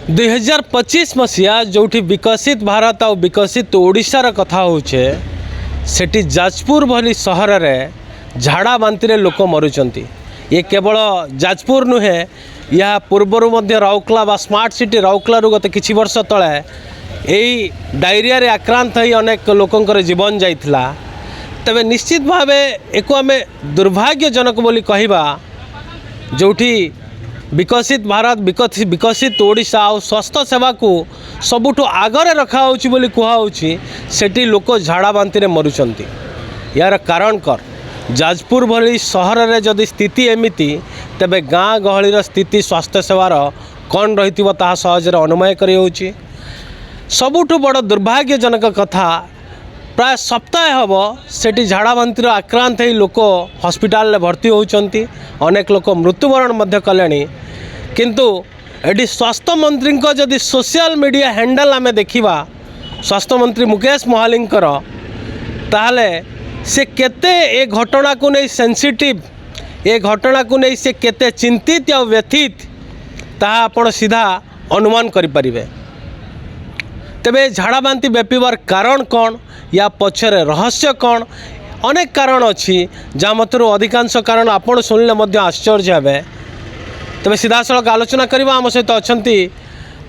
2025 मसीहा जो विकसित भारत और विकसित ओडिशार कथा होचे सेठी जाजपुर भली सहर में झाड़ा बांति लोक मरुंच। ये केवल जाजपुर नुहे यह पूर्वर मध्य राउरकेला बा स्मार्ट सिटी राउरकेला गत किछि वर्ष तले यही डायरिया रे आक्रांत होई अनेक लोकंकर जीवन जाइथिला। तबे निश्चित भावे एको आमे दुर्भाग्यजनक बोली कहिबा जोठी विकसित भारत विकसित ओडिशा और स्वास्थ्य सेवा को सबुठु आगरे रखा होची बोली कुहा होची सेठी लोक झाड़ा बांति मरुंच। यार कारण कर जाजपुर भली सहर रे जदि स्थिति एमिति तेबे गाँ गहलीर स्थिति स्वास्थ्य सेवार कौन रही सहज अनुमय करी होची। सबुठु बड़ दुर्भाग्यजनक कथा प्राय सप्ताह हम सेठी झाड़ा बांतिर आक्रांत हो लोक हॉस्पिटल भर्ती होती। अनेक लोक मृत्युवरण मध्य कले किंतु एटी स्वास्थ्य मंत्री जदि सोशल मीडिया हैंडल आमे देखिबा स्वास्थ्य मंत्री मुकेश महालिंकर ताहले से केते ए घटना को नहीं सेंसिटिव ए घटना को नहीं से केते चिंतित या व्यथित ताहा आपण सीधा अनुमान करि परिबे। तेबे झाड़ा बांति व्यापार कारण कौन या पछरे रहस्य कौन अनेक कारण अच्छी जहाँ मध्य अधिकांश कारण आपड़ शुणिले आश्चर्य हे। तेज सीधा सड़क आलोचना करवा आम सहित अच्छा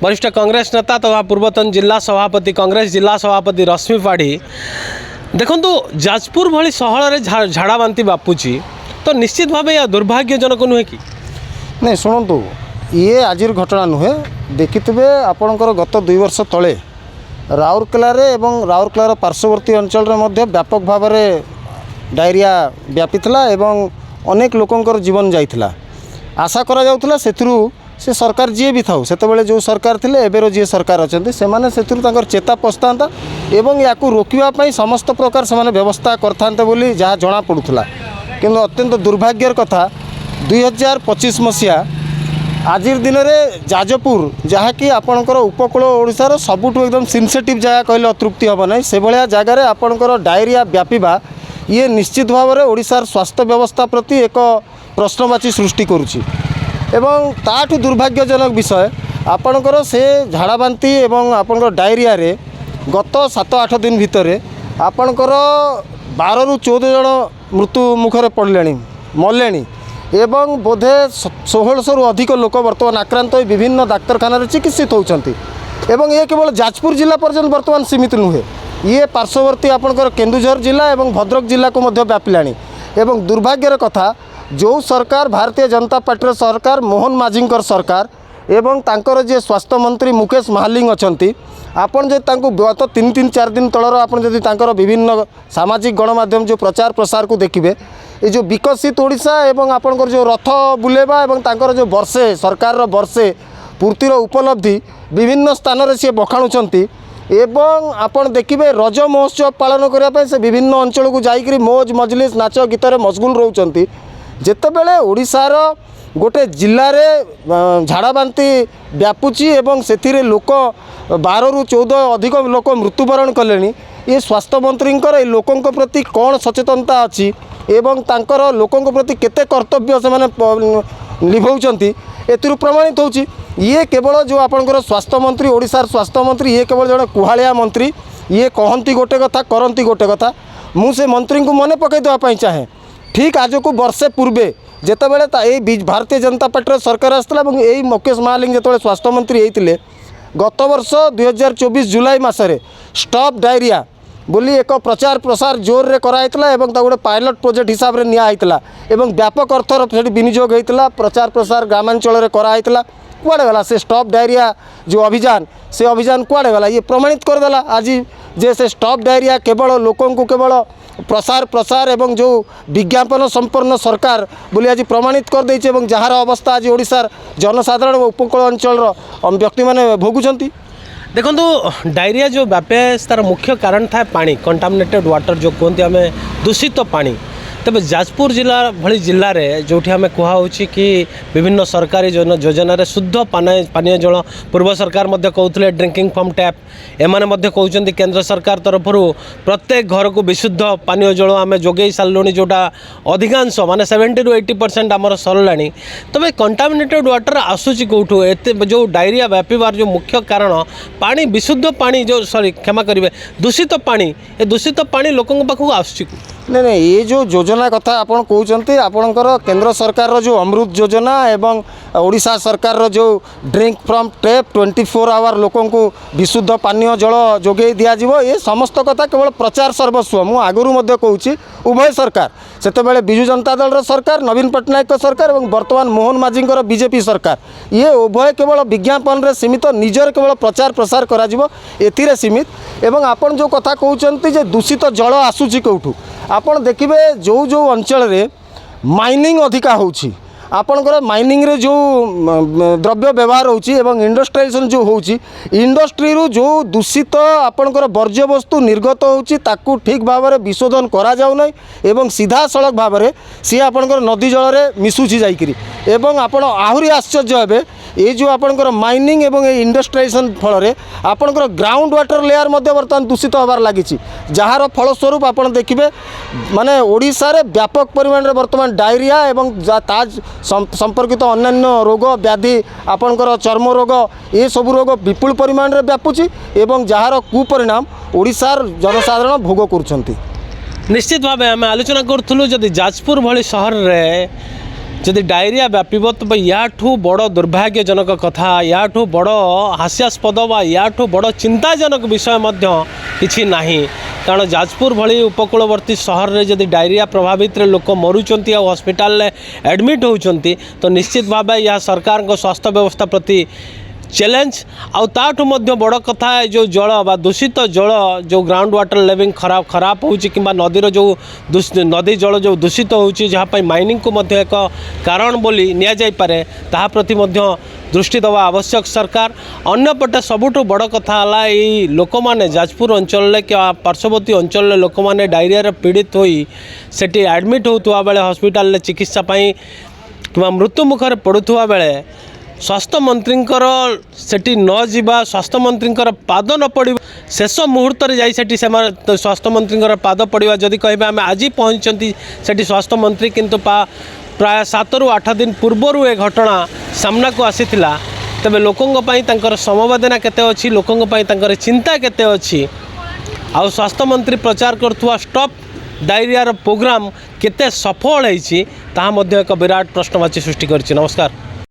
वरिष्ठ कांग्रेस नेता तथा पूर्वतन जिला सभापति कांग्रेस जिला सभापति रश्मि पाढ़ी। देखु जाजपुर भली सहर में झाड़ा बांति बापुची तो निश्चित भाव यह दुर्भाग्यजनक नुहे कि नहीं। शुणु ये आजिर घटना नुहे देखिथे आपणकर गत 2 वर्ष तले राउरकेला एवं राउरकेलार पार्श्ववर्ती अंचल में व्यापक भाव में डायरिया व्यापी एवं अनेक लोकंकर जीवन जाइथिला। आशा करा जाउथिला से सरकार जी भी था से जो सरकार थिले एबेरो जी सरकार अच्छे से चेता पछता एवं या रोकवाई समस्त प्रकार से व्यवस्था करते बोली जहाँ जना पड़ूला। किंतु अत्यंत दुर्भाग्यर कथा 2025 मसीहा आजिर दिन में जाजपुर जहाँकि आपणकर उपकूल ओडिशार सबुठु एकदम सेंसिटिव जगह कहले अतृप्ति हम ना से भाया जगार आपणकर डायरिया व्यापीबा ये निश्चित भाव में ओडिशार स्वास्थ्य व्यवस्था प्रति एक प्रश्नवाची सृष्टि करुछि। एवं ताठु दुर्भाग्यजनक विषय आपणकर से झाड़ा बांति एवं आपणकर डायरिया रे गत 7-8 दिन भितर आपणकर 12 ରୁ 14 जन मृत्यु मुखरे पड़ले मरले एवं बोधे 1600 रु अधिक लोक बर्तमान आक्रांत हो विभिन्न डाक्तखाना चिकित्सित होती। एवं ये केवल जाजपुर जिला पर्यंत बर्तमान सीमित नुहे ये पार्श्ववर्ती आपणकर केन्दुझर जिला एवं भद्रक जिला को मध्य व्यापिलानी। एवं दुर्भाग्यर कथा जो सरकार भारतीय जनता पार्टी सरकार मोहन माझींकर सरकार एवं तांकर जे स्वास्थ्य मंत्री मुकेश महालिंग अच्छी आपन जो गत 3-4 दिन तलर आपन जदि तांकर विभिन्न सामाजिक गणमाध्यम जो प्रचार प्रसार को देखिए ये जो विकसित ओडिशा एवं आपनकर जो रथ बुलेबा एवं तांकर जो वर्षे सरकार वर्षे पूर्तिर उपलब्धि विभिन्न स्थान रे से बखाणुचंती एवं आपन देखिए रज महोत्सव पालन करने से विभिन्न अंचल को जाइकरी मौज मजलिस नाच गीत मशगुल रोचंती। जेतेबेले ओडिशार गोटे जिले में झाड़ा बांति व्यापुची एवं से लोक 12 ରୁ 14 अधिक लोक मृत्युवरण कले ये स्वास्थ्य मंत्री लोकों प्रति कौन सचेतनता अच्छी एवं तांकर लोकों प्रति केते कर्तव्य से निभाउछंती एथिरु प्रमाणित होची। ये केवल जो आपनकर स्वास्थ्य मंत्री ओडिशार स्वास्थ्य मंत्री ये केवल जड़े कुहालिया मंत्री ये कहती गोटे कथा करती गोटे कथा। मुझे मंत्री को मन पकई देवाई चाहे ठीक आज को वर्षे पूर्वे जितेबाला भारतीय जनता पार्टी सरकार आसला यही मुकेश महालिंग जो स्वास्थ्य मंत्री होते गत वर्ष 2024 जुलाई मसरे स्टॉप डायरिया बोली एक प्रचार प्रसार जोर रे कराइतला एवं गोटे पायलट प्रोजेक्ट हिसाब रे निया आइतला एवं व्यापक अर्थर से विनियोग होता प्रचार प्रसार ग्रामांचल रे कराइतला कुआड़े गला से स्टॉप डायरिया जो अभियान से अभियान कुआड़े गला ये प्रमाणित करदेला आज जे से स्टॉप डायरिया केवल लोकों को केवल प्रसार प्रसार एवं जो विज्ञापन संपन्न सरकार बोली आज प्रमाणित कर देछि एवं जहार अवस्था आज ओडिशार जनसाधारण उपकूल अंचल व्यक्ति माने भोगुछंती। देखो डायरिया जो व्यापे तार मुख्य कारण था पानी कंटामिनेटेड वाटर जो कहते आम दूषित पानी। तेज जाजपुर जिला भली जिले में जो आम कहुच्छी कि विभिन्न सरकारी योजन शुद्ध पानीय जल पूर्व सरकार कहते ड्रिंकिंग फ्रॉम टैप एमाने कहते केंद्र सरकार तरफ प्रत्येक घर को विशुद्ध पानीय जल आम जोगे सारे जोटा अधिकांश माने 70 ରୁ 80% आमर सरला तबे कंटामिनेटेड वाटर आसूची कौटू एत जो डायरिया व्यापार जो मुख्य कारण पानी विशुद्ध पानी जो सॉरी क्षमा करेंगे दूषित पानी ए दूषित पानी लोकों पाखक आसूची नहीं नहीं ये जो योजना कथा आपन कहते आपणकर केंद्र सरकार रो जो अमृत योजना एवं ओडिशा सरकार रो जो ड्रिंक फ्रॉम टैप 24 आवर लोकों को विशुद्ध पानीय जल जोगे दिज्व ये समस्त कथा केवल प्रचार सर्वस्व मु आगुरी कहूँ उभय सरकार सेतबेले बिजु जनता दल सरकार नवीन पट्टनायक सरकार और वर्तमान मोहन माझींकर बीजेपी सरकार ये उभय केवल विज्ञापन रे सीमित निजर केवल प्रचार प्रसार करा एथिरे सीमित एवं आपण जो कथा कहते जे दूषित जल आसूची कौठू आपण देखिए जो जो अंचल रे माइनिंग अधिका होची आपणकर माइनिंग रे जो द्रव्य व्यवहार होची एवं इंडस्ट्रियलाइजेशन जो होची इंडस्ट्री रू जो दूषित आपणकर वर्ज्य वस्तु निर्गत होची ताकू ठीक भाव में विशोधन करा जाउ नै एवं सीधा सड़क भाव में सी आपणकर नदी जल रे मिसुची जाइकरी एवं आपण आहुरी आश्चर्य हेबे ये जो आपणकर माइनिंग एवं इंडस्ट्रियलाइजेशन फल रे आपणकर ग्राउंड वाटर लेयर मध्य वर्तमान दूषित होबार लागिछि जार फलस्वरूप आपण देखिबे माने ओडिशा रे व्यापक परिमाण रे वर्तमान डायरिया एवं ताज संपर्कित अन्यान्य रोग व्याधि आपणकर चर्म रोग ये सब रोग विपुल परिमाण रे व्यापुची एवं जार कुपरिणाम ओडिशार जनसाधारण भोग करुछंती। निश्चित भाव आम आलोचना करूँ जदि जाजपुर भली सहर रे जदि डायरिया व्यापिब तो याठू बड़ दुर्भाग्यजनक कथा याठू बड़ हास्यास्पद बा याठू बड़ चिंताजनक विषय किछि नाही कारण जाजपुर भली उपकूलवर्ती सहर रे जदि डायरिया प्रभावित लोक मरुचंती आ हॉस्पिटल रे एडमिट होउचंती तो निश्चित भाव यह सरकार को स्वास्थ्य व्यवस्था प्रति चैलेंज आउटू बड़ कथा जो जल बा दूषित जल जो ग्राउंड वाटर लेवल खराब होची किंबा नदीर जो नदी जल जो दूषित होची जहाँ माइनिंग को मध्य एक कारण बोली निया जाई पारे ताहा प्रति मध्य दृष्टि देवा आवश्यक सरकार अन्यपटे सबुठु बड़ कथा है लोक मैंने जाजपुर अंचल क्या पार्श्ववर्ती अंचल लोक मैंने डायरिया पीड़ित होई सेठी एडमिट होता बेले हॉस्पिटल चिकित्सा कि मृत्यु मुखर पड़ुवा बेले स्वास्थ्य मंत्रींकर सेठी न जीवा स्वास्थ्य मंत्रींकर पाद न पड़ शेष मुहूर्त जाई सेठी स्वास्थ्य मंत्रींकर पाद पड़ा जदि कह आम आज पहुँचती सेठी स्वास्थ्य मंत्री किंतु प्राय 7 ରୁ 8 दिन पूर्वर ए घटना सामना को आसीथिला तबे लोकों समवेदना केते अछि लोकों चिंता केते अछि आ स्वास्थ्य मंत्री प्रचार करथुआ स्टॉप डायरिया प्रोग्राम केते सफल होईछि ताहा मध्य एक विराट प्रश्नवाची सृष्टि करछि। नमस्कार।